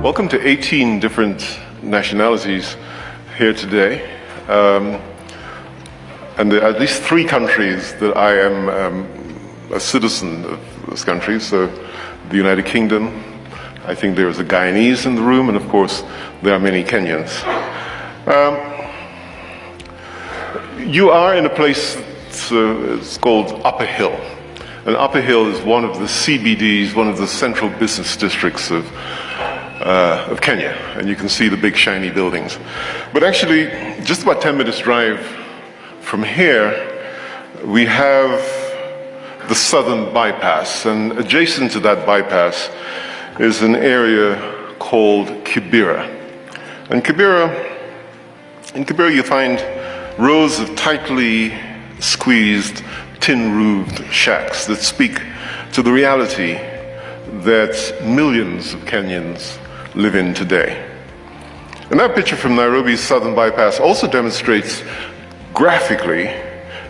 Welcome to 18 different nationalities here today. And there are at least 3 countries that I am a citizen of those countries. So the United Kingdom, I think there's a Guyanese in the room, and of course there are many Kenyans. You are in a place it's called Upper Hill. And Upper Hill is one of the CBDs, one of the central business districts of Kenya, and you can see the big shiny buildings. But actually, just about 10 minutes drive from here, we have the southern bypass, and adjacent to that bypass is an area called Kibera. And in Kibera you find rows of tightly squeezed tin-roofed shacks that speak to the reality that millions of Kenyans live in today. And that picture from Nairobi's southern bypass also demonstrates graphically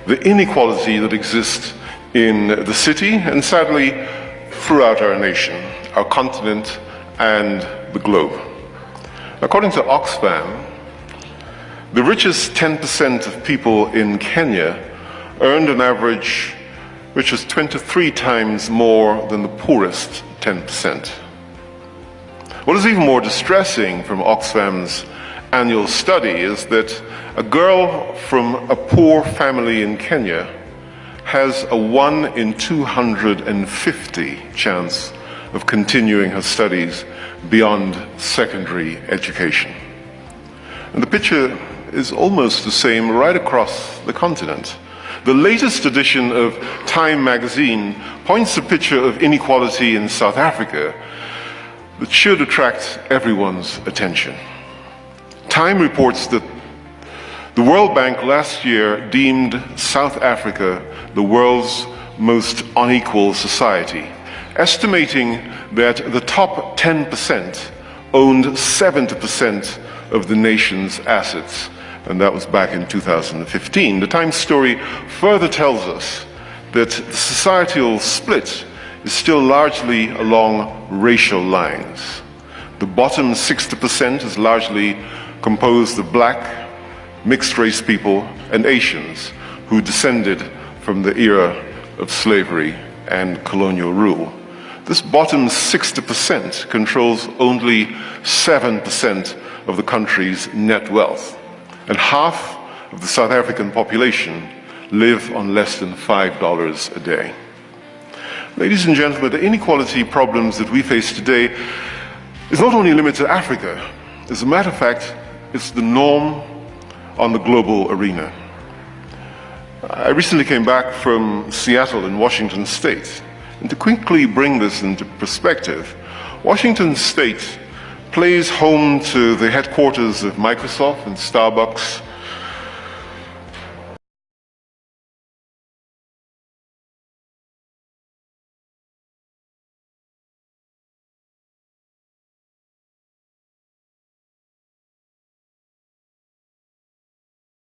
the inequality that exists in the city and sadly throughout our nation, our continent, and the globe. According to Oxfam, the richest 10% of people in Kenya earned an average which is 23 times more than the poorest 10%. What is even more distressing from Oxfam's annual study is that a girl from a poor family in Kenya has a 1 in 250 chance of continuing her studies beyond secondary education. And the picture is almost the same right across the continent. The latest edition of Time magazine points a picture of inequality in South Africa that should attract everyone's attention. Time reports that the World Bank last year deemed South Africa the world's most unequal society, estimating that the top 10% owned 70% of the nation's assets. And that was back in 2015. The Times story further tells us that the societal split is still largely along racial lines. The bottom 60% is largely composed of black, mixed-race people, and Asians who descended from the era of slavery and colonial rule. This bottom 60% controls only 7% of the country's net wealth. And half of the South African population live on less than $5 a day. Ladies and gentlemen, the inequality problems that we face today is not only limited to Africa. As a matter of fact, it's the norm on the global arena. I recently came back from Seattle in Washington State. And to quickly bring this into perspective, Washington State plays home to the headquarters of Microsoft and Starbucks